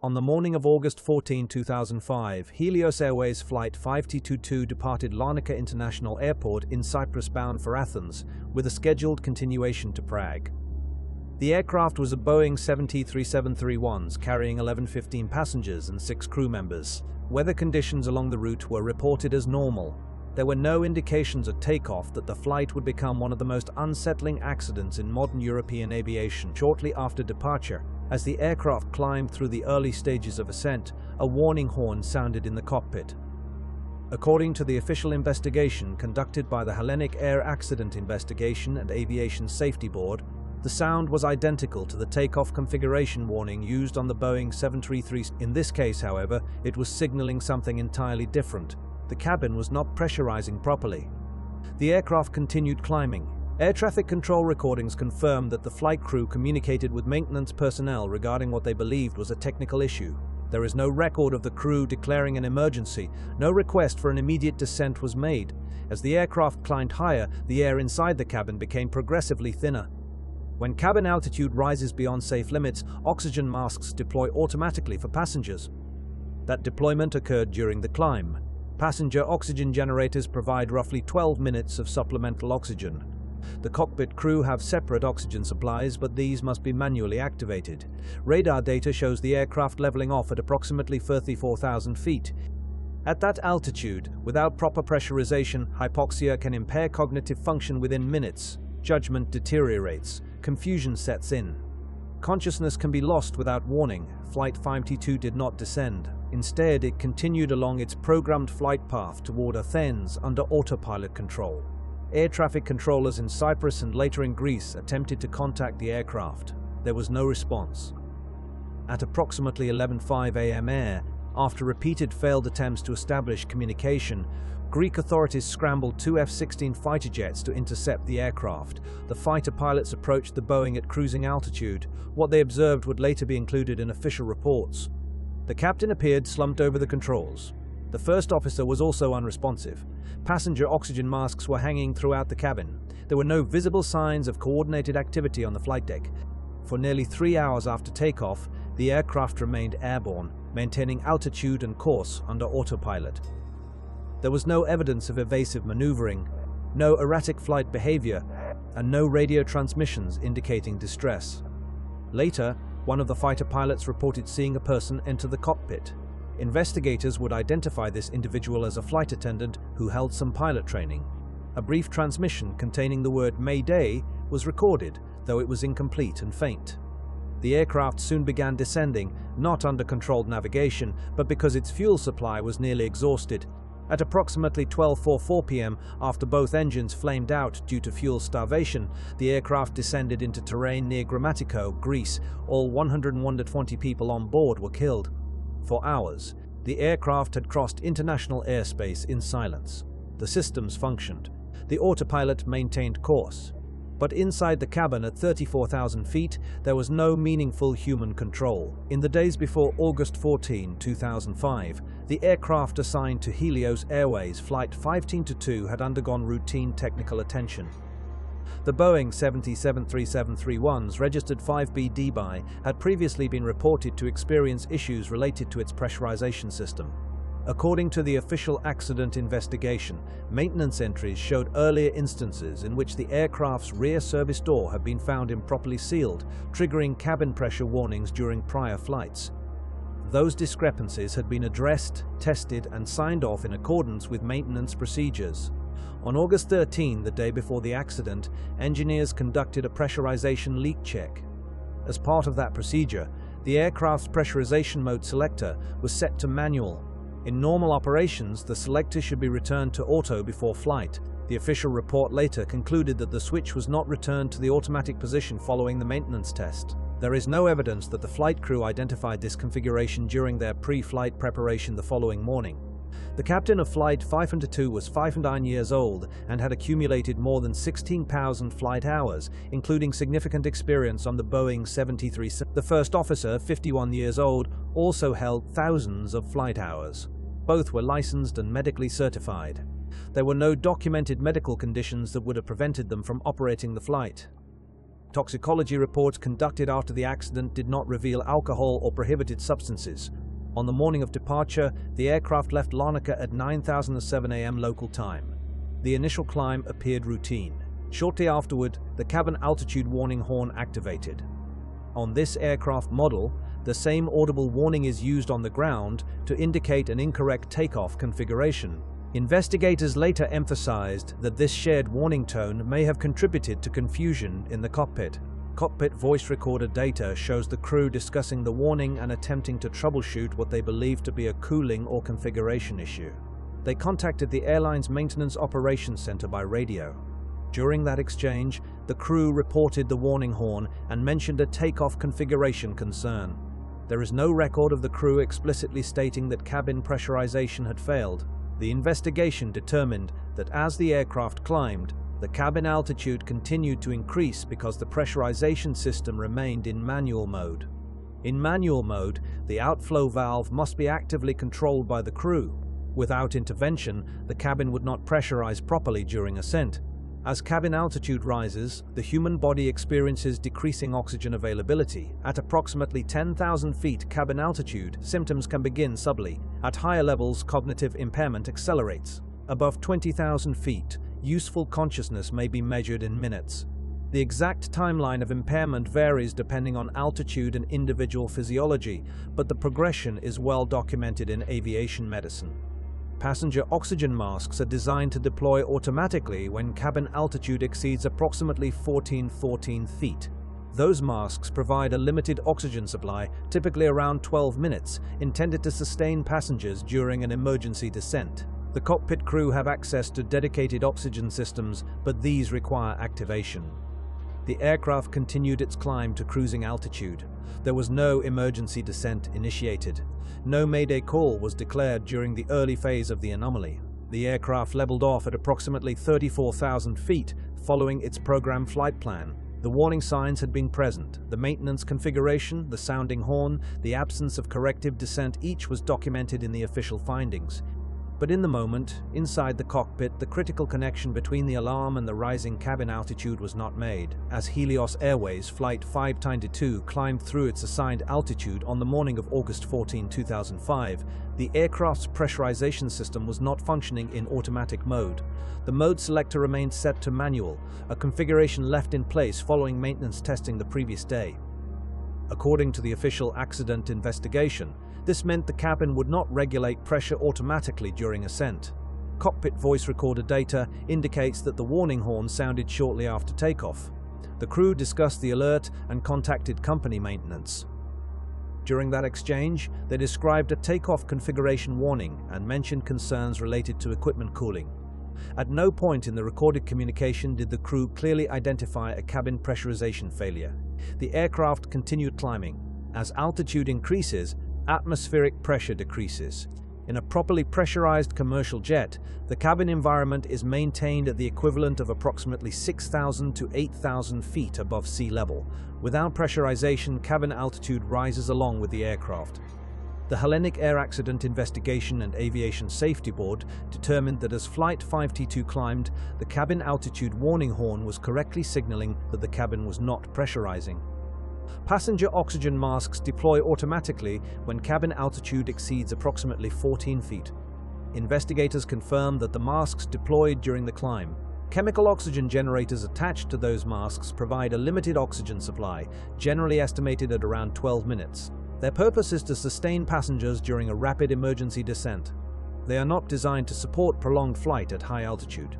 On the morning of August 14, 2005, Helios Airways Flight 5222 departed Larnaca International Airport in Cyprus bound for Athens, with a scheduled continuation to Prague. The aircraft was a Boeing 737-300s carrying 1115 passengers and 6 crew members. Weather conditions along the route were reported as normal. There were no indications at takeoff that the flight would become one of the most unsettling accidents in modern European aviation. Shortly after departure, as the aircraft climbed through the early stages of ascent, a warning horn sounded in the cockpit. According to the official investigation conducted by the Hellenic Air Accident Investigation and Aviation Safety Board, the sound was identical to the takeoff configuration warning used on the Boeing 733. In this case, however, it was signaling something entirely different. The cabin was not pressurizing properly. The aircraft continued climbing. Air traffic control recordings confirmed that the flight crew communicated with maintenance personnel regarding what they believed was a technical issue. There is no record of the crew declaring an emergency. No request for an immediate descent was made. As the aircraft climbed higher, the air inside the cabin became progressively thinner. When cabin altitude rises beyond safe limits, oxygen masks deploy automatically for passengers. That deployment occurred during the climb. Passenger oxygen generators provide roughly 12 minutes of supplemental oxygen. The cockpit crew have separate oxygen supplies, but these must be manually activated. Radar data shows the aircraft leveling off at approximately 34,000 feet. At that altitude, without proper pressurization, hypoxia can impair cognitive function within minutes. Judgment deteriorates. Confusion sets in. Consciousness can be lost without warning. Flight 52 did not descend. Instead, it continued along its programmed flight path toward Athens under autopilot control. Air traffic controllers in Cyprus and later in Greece attempted to contact the aircraft. There was no response. At approximately 11:05 a.m. after repeated failed attempts to establish communication, Greek authorities scrambled 2 F-16 fighter jets to intercept the aircraft. The fighter pilots approached the Boeing at cruising altitude. What they observed would later be included in official reports. The captain appeared slumped over the controls. The first officer was also unresponsive. Passenger oxygen masks were hanging throughout the cabin. There were no visible signs of coordinated activity on the flight deck. For nearly 3 hours after takeoff, the aircraft remained airborne, maintaining altitude and course under autopilot. There was no evidence of evasive maneuvering, no erratic flight behavior, and no radio transmissions indicating distress. Later, one of the fighter pilots reported seeing a person enter the cockpit. Investigators would identify this individual as a flight attendant who held some pilot training. A brief transmission containing the word "Mayday" was recorded, though it was incomplete and faint. The aircraft soon began descending, not under controlled navigation, but because its fuel supply was nearly exhausted. At approximately 12:44 p.m., after both engines flamed out due to fuel starvation, the aircraft descended into terrain near Grammatico, Greece. All 120 people on board were killed. For hours, the aircraft had crossed international airspace in silence. The systems functioned. The autopilot maintained course. But inside the cabin at 34,000 feet, there was no meaningful human control. In the days before August 14, 2005, the aircraft assigned to Helios Airways Flight 5222 had undergone routine technical attention. The Boeing 737-300s registered 5B DBY had previously been reported to experience issues related to its pressurization system. According to the official accident investigation, maintenance entries showed earlier instances in which the aircraft's rear service door had been found improperly sealed, triggering cabin pressure warnings during prior flights. Those discrepancies had been addressed, tested, and signed off in accordance with maintenance procedures. On August 13, the day before the accident, engineers conducted a pressurization leak check. As part of that procedure, the aircraft's pressurization mode selector was set to manual. In normal operations, the selector should be returned to auto before flight. The official report later concluded that the switch was not returned to the automatic position following the maintenance test. There is no evidence that the flight crew identified this configuration during their pre-flight preparation the following morning. The captain of Flight 502 was 59 years old and had accumulated more than 16,000 flight hours, including significant experience on the Boeing 737. The first officer, 51 years old, also held thousands of flight hours. Both were licensed and medically certified. There were no documented medical conditions that would have prevented them from operating the flight. Toxicology reports conducted after the accident did not reveal alcohol or prohibited substances. On the morning of departure, the aircraft left Larnaca at 9:07 a.m. local time. The initial climb appeared routine. Shortly afterward, the cabin altitude warning horn activated. On this aircraft model, the same audible warning is used on the ground to indicate an incorrect takeoff configuration. Investigators later emphasized that this shared warning tone may have contributed to confusion in the cockpit. Cockpit voice recorder data shows the crew discussing the warning and attempting to troubleshoot what they believe to be a cooling or configuration issue. They contacted the airline's maintenance operations center by radio. During that exchange, the crew reported the warning horn and mentioned a takeoff configuration concern. There is no record of the crew explicitly stating that cabin pressurization had failed. The investigation determined that as the aircraft climbed, the cabin altitude continued to increase because the pressurization system remained in manual mode. In manual mode, the outflow valve must be actively controlled by the crew. Without intervention, the cabin would not pressurize properly during ascent. As cabin altitude rises, the human body experiences decreasing oxygen availability. At approximately 10,000 feet cabin altitude, symptoms can begin subtly. At higher levels, cognitive impairment accelerates. Above 20,000 feet, useful consciousness may be measured in minutes. The exact timeline of impairment varies depending on altitude and individual physiology, but the progression is well documented in aviation medicine. Passenger oxygen masks are designed to deploy automatically when cabin altitude exceeds approximately 14 feet. Those masks provide a limited oxygen supply, typically around 12 minutes, intended to sustain passengers during an emergency descent. The cockpit crew have access to dedicated oxygen systems, but these require activation. The aircraft continued its climb to cruising altitude. There was no emergency descent initiated. No Mayday call was declared during the early phase of the anomaly. The aircraft leveled off at approximately 34,000 feet, following its program flight plan. The warning signs had been present. The maintenance configuration, the sounding horn, the absence of corrective descent, each was documented in the official findings. But in the moment, inside the cockpit, the critical connection between the alarm and the rising cabin altitude was not made. As Helios Airways Flight 592 climbed through its assigned altitude on the morning of August 14, 2005, the aircraft's pressurization system was not functioning in automatic mode. The mode selector remained set to manual, a configuration left in place following maintenance testing the previous day. According to the official accident investigation, this meant the cabin would not regulate pressure automatically during ascent. Cockpit voice recorder data indicates that the warning horn sounded shortly after takeoff. The crew discussed the alert and contacted company maintenance. During that exchange, they described a takeoff configuration warning and mentioned concerns related to equipment cooling. At no point in the recorded communication did the crew clearly identify a cabin pressurization failure. The aircraft continued climbing. As altitude increases, atmospheric pressure decreases. In a properly pressurized commercial jet, the cabin environment is maintained at the equivalent of approximately 6,000 to 8,000 feet above sea level. Without pressurization, cabin altitude rises along with the aircraft. The Hellenic Air Accident Investigation and Aviation Safety Board determined that as Flight 522 climbed, the cabin altitude warning horn was correctly signaling that the cabin was not pressurizing. Passenger oxygen masks deploy automatically when cabin altitude exceeds approximately 14 feet. Investigators confirmed that the masks deployed during the climb. Chemical oxygen generators attached to those masks provide a limited oxygen supply, generally estimated at around 12 minutes. Their purpose is to sustain passengers during a rapid emergency descent. They are not designed to support prolonged flight at high altitude.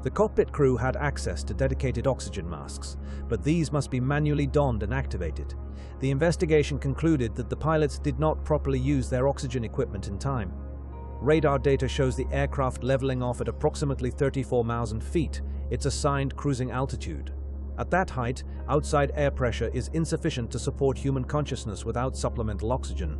The cockpit crew had access to dedicated oxygen masks, but these must be manually donned and activated. The investigation concluded that the pilots did not properly use their oxygen equipment in time. Radar data shows the aircraft leveling off at approximately 34,000 feet, its assigned cruising altitude. At that height, outside air pressure is insufficient to support human consciousness without supplemental oxygen.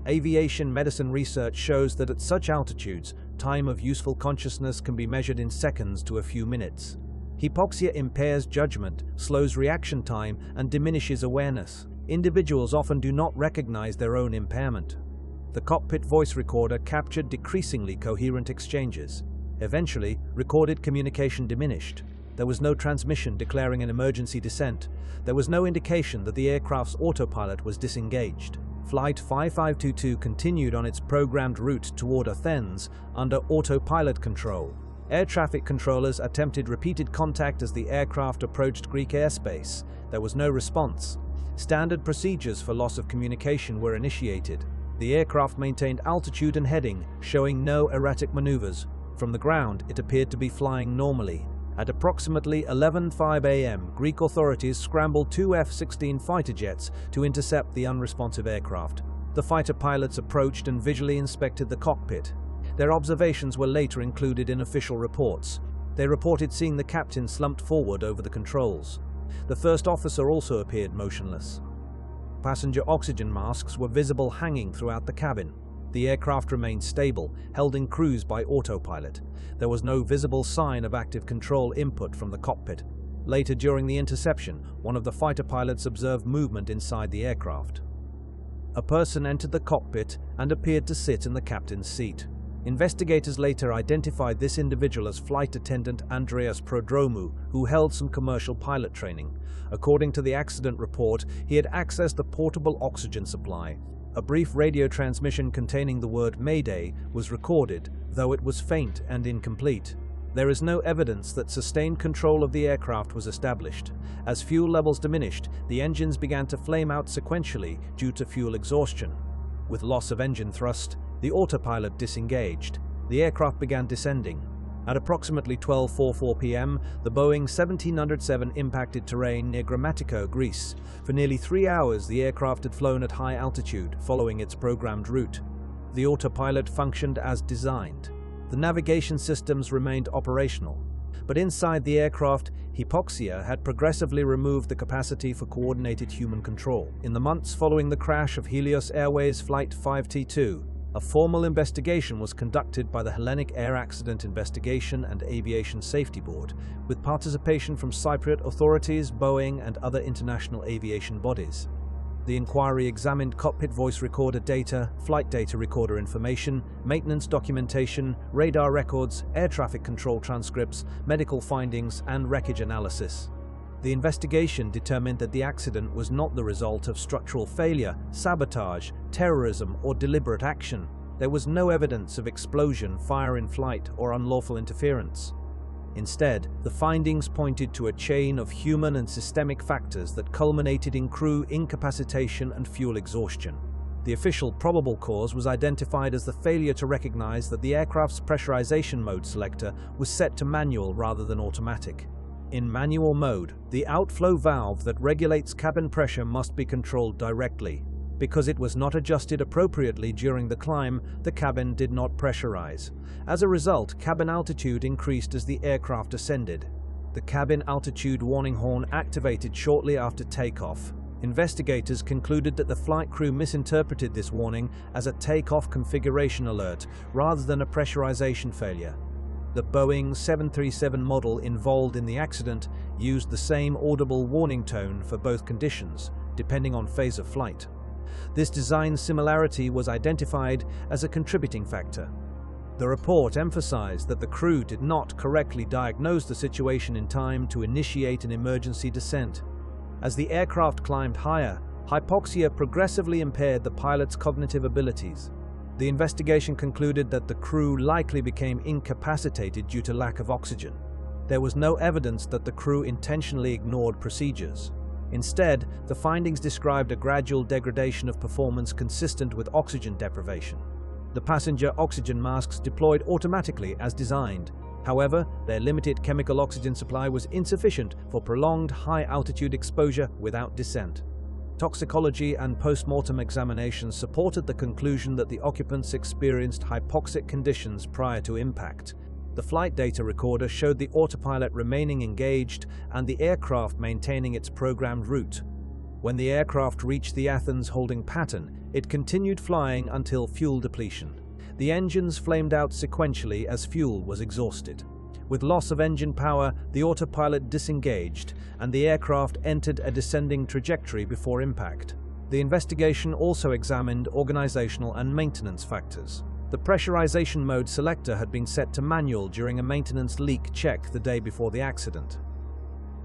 Aviation medicine research shows that at such altitudes, time of useful consciousness can be measured in seconds to a few minutes. Hypoxia impairs judgment, slows reaction time, and diminishes awareness. Individuals often do not recognize their own impairment. The cockpit voice recorder captured decreasingly coherent exchanges. Eventually, recorded communication diminished. There was no transmission declaring an emergency descent. There was no indication that the aircraft's autopilot was disengaged. Flight 5522 continued on its programmed route toward Athens under autopilot control. Air traffic controllers attempted repeated contact as the aircraft approached Greek airspace. There was no response. Standard procedures for loss of communication were initiated. The aircraft maintained altitude and heading, showing no erratic maneuvers. From the ground, it appeared to be flying normally. At approximately 11:05 a.m., Greek authorities scrambled two F-16 fighter jets to intercept the unresponsive aircraft. The fighter pilots approached and visually inspected the cockpit. Their observations were later included in official reports. They reported seeing the captain slumped forward over the controls. The first officer also appeared motionless. Passenger oxygen masks were visible hanging throughout the cabin. The aircraft remained stable, held in cruise by autopilot. There was no visible sign of active control input from the cockpit. Later during the interception, one of the fighter pilots observed movement inside the aircraft. A person entered the cockpit and appeared to sit in the captain's seat. Investigators later identified this individual as flight attendant Andreas Prodromou, who held some commercial pilot training. According to the accident report, he had accessed a portable oxygen supply. A brief radio transmission containing the word Mayday was recorded, though it was faint and incomplete. There is no evidence that sustained control of the aircraft was established. As fuel levels diminished, the engines began to flame out sequentially due to fuel exhaustion. With loss of engine thrust, the autopilot disengaged. The aircraft began descending. At approximately 12:44 p.m., the Boeing 1707 impacted terrain near Grammatico, Greece. For nearly 3 hours, the aircraft had flown at high altitude, following its programmed route. The autopilot functioned as designed. The navigation systems remained operational. But inside the aircraft, hypoxia had progressively removed the capacity for coordinated human control. In the months following the crash of Helios Airways Flight 5T2, a formal investigation was conducted by the Hellenic Air Accident Investigation and Aviation Safety Board, with participation from Cypriot authorities, Boeing, and other international aviation bodies. The inquiry examined cockpit voice recorder data, flight data recorder information, maintenance documentation, radar records, air traffic control transcripts, medical findings, and wreckage analysis. The investigation determined that the accident was not the result of structural failure, sabotage, terrorism, or deliberate action. There was no evidence of explosion, fire in flight, or unlawful interference. Instead, the findings pointed to a chain of human and systemic factors that culminated in crew incapacitation and fuel exhaustion. The official probable cause was identified as the failure to recognize that the aircraft's pressurization mode selector was set to manual rather than automatic. In manual mode, the outflow valve that regulates cabin pressure must be controlled directly. Because it was not adjusted appropriately during the climb, the cabin did not pressurize. As a result, cabin altitude increased as the aircraft ascended. The cabin altitude warning horn activated shortly after takeoff. Investigators concluded that the flight crew misinterpreted this warning as a takeoff configuration alert rather than a pressurization failure. The Boeing 737 model involved in the accident used the same audible warning tone for both conditions, depending on phase of flight. This design similarity was identified as a contributing factor. The report emphasized that the crew did not correctly diagnose the situation in time to initiate an emergency descent. As the aircraft climbed higher, hypoxia progressively impaired the pilot's cognitive abilities. The investigation concluded that the crew likely became incapacitated due to lack of oxygen. There was no evidence that the crew intentionally ignored procedures. Instead, the findings described a gradual degradation of performance consistent with oxygen deprivation. The passenger oxygen masks deployed automatically as designed. However, their limited chemical oxygen supply was insufficient for prolonged high-altitude exposure without descent. Toxicology and post-mortem examinations supported the conclusion that the occupants experienced hypoxic conditions prior to impact. The flight data recorder showed the autopilot remaining engaged and the aircraft maintaining its programmed route. When the aircraft reached the Athens holding pattern, it continued flying until fuel depletion. The engines flamed out sequentially as fuel was exhausted. With loss of engine power, the autopilot disengaged, and the aircraft entered a descending trajectory before impact. The investigation also examined organizational and maintenance factors. The pressurization mode selector had been set to manual during a maintenance leak check the day before the accident.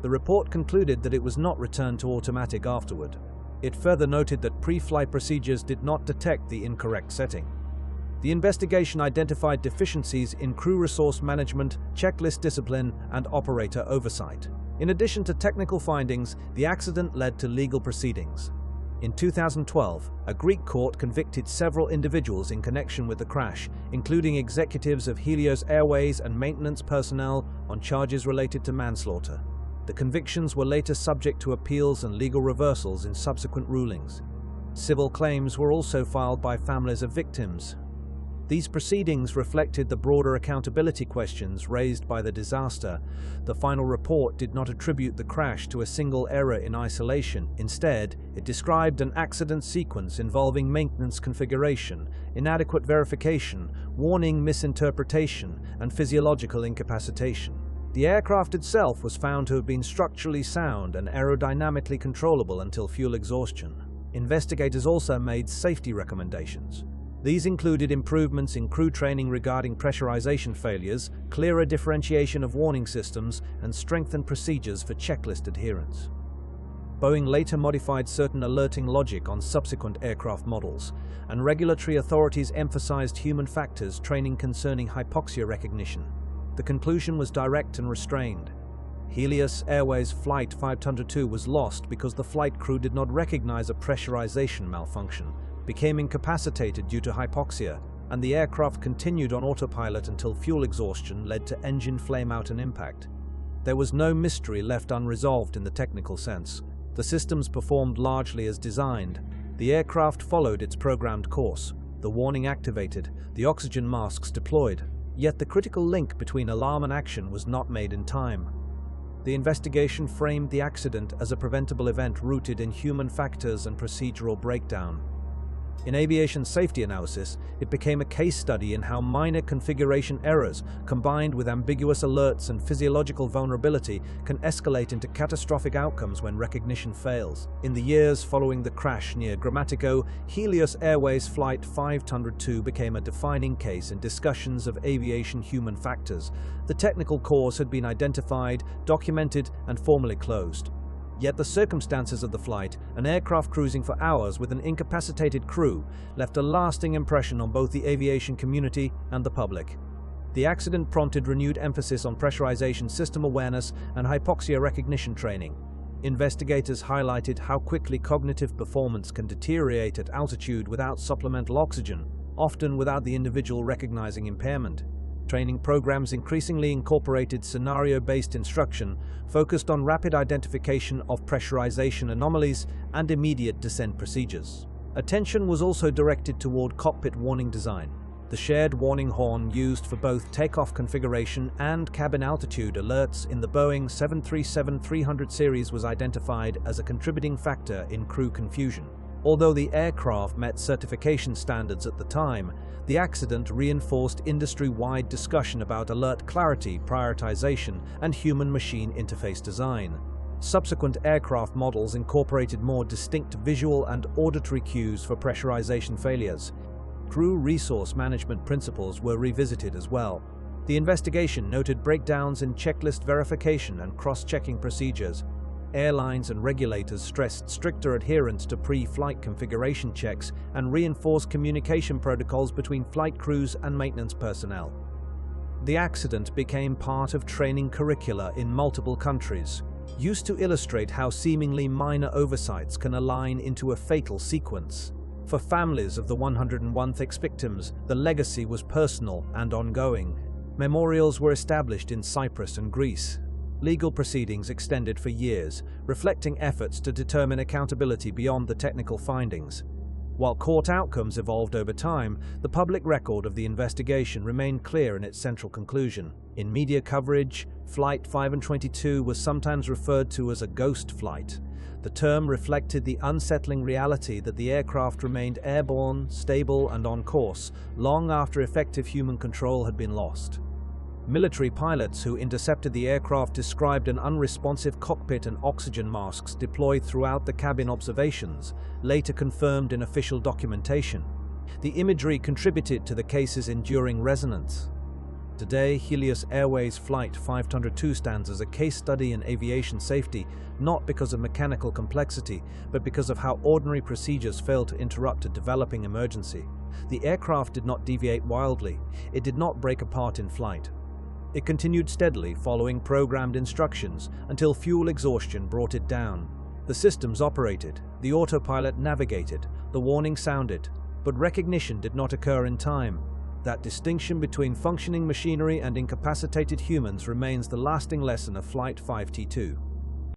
The report concluded that it was not returned to automatic afterward. It further noted that pre-flight procedures did not detect the incorrect setting. The investigation identified deficiencies in crew resource management, checklist discipline, and operator oversight. In addition to technical findings, the accident led to legal proceedings. In 2012, a Greek court convicted several individuals in connection with the crash, including executives of Helios Airways and maintenance personnel, on charges related to manslaughter. The convictions were later subject to appeals and legal reversals in subsequent rulings. Civil claims were also filed by families of victims. These proceedings reflected the broader accountability questions raised by the disaster. The final report did not attribute the crash to a single error in isolation. Instead, it described an accident sequence involving maintenance configuration, inadequate verification, warning misinterpretation, and physiological incapacitation. The aircraft itself was found to have been structurally sound and aerodynamically controllable until fuel exhaustion. Investigators also made safety recommendations. These included improvements in crew training regarding pressurization failures, clearer differentiation of warning systems, and strengthened procedures for checklist adherence. Boeing later modified certain alerting logic on subsequent aircraft models, and regulatory authorities emphasized human factors training concerning hypoxia recognition. The conclusion was direct and restrained. Helios Airways Flight 502 was lost because the flight crew did not recognize a pressurization malfunction, became incapacitated due to hypoxia, and the aircraft continued on autopilot until fuel exhaustion led to engine flameout and impact. There was no mystery left unresolved in the technical sense. The systems performed largely as designed. The aircraft followed its programmed course, the warning activated, the oxygen masks deployed, yet the critical link between alarm and action was not made in time. The investigation framed the accident as a preventable event rooted in human factors and procedural breakdown. In aviation safety analysis, it became a case study in how minor configuration errors, combined with ambiguous alerts and physiological vulnerability, can escalate into catastrophic outcomes when recognition fails. In the years following the crash near Grammatico, Helios Airways Flight 502 became a defining case in discussions of aviation human factors. The technical cause had been identified, documented, and formally closed. Yet the circumstances of the flight, an aircraft cruising for hours with an incapacitated crew, left a lasting impression on both the aviation community and the public. The accident prompted renewed emphasis on pressurization system awareness and hypoxia recognition training. Investigators highlighted how quickly cognitive performance can deteriorate at altitude without supplemental oxygen, often without the individual recognizing impairment. Training programs increasingly incorporated scenario-based instruction, focused on rapid identification of pressurization anomalies and immediate descent procedures. Attention was also directed toward cockpit warning design. The shared warning horn used for both takeoff configuration and cabin altitude alerts in the Boeing 737-300 series was identified as a contributing factor in crew confusion. Although the aircraft met certification standards at the time, the accident reinforced industry-wide discussion about alert clarity, prioritization, and human-machine interface design. Subsequent aircraft models incorporated more distinct visual and auditory cues for pressurization failures. Crew resource management principles were revisited as well. The investigation noted breakdowns in checklist verification and cross-checking procedures. Airlines and regulators stressed stricter adherence to pre-flight configuration checks and reinforced communication protocols between flight crews and maintenance personnel. The accident became part of training curricula in multiple countries, used to illustrate how seemingly minor oversights can align into a fatal sequence. For families of the 101th victims, the legacy was personal and ongoing. Memorials were established in Cyprus and Greece. Legal proceedings extended for years, reflecting efforts to determine accountability beyond the technical findings. While court outcomes evolved over time, the public record of the investigation remained clear in its central conclusion. In media coverage, Flight 522 was sometimes referred to as a ghost flight. The term reflected the unsettling reality that the aircraft remained airborne, stable, and on course, long after effective human control had been lost. Military pilots who intercepted the aircraft described an unresponsive cockpit and oxygen masks deployed throughout the cabin observations, later confirmed in official documentation. The imagery contributed to the case's enduring resonance. Today, Helios Airways Flight 502 stands as a case study in aviation safety, not because of mechanical complexity, but because of how ordinary procedures failed to interrupt a developing emergency. The aircraft did not deviate wildly. It did not break apart in flight. It continued steadily, following programmed instructions, until fuel exhaustion brought it down. The systems operated, the autopilot navigated, the warning sounded, but recognition did not occur in time. That distinction between functioning machinery and incapacitated humans remains the lasting lesson of Flight 502.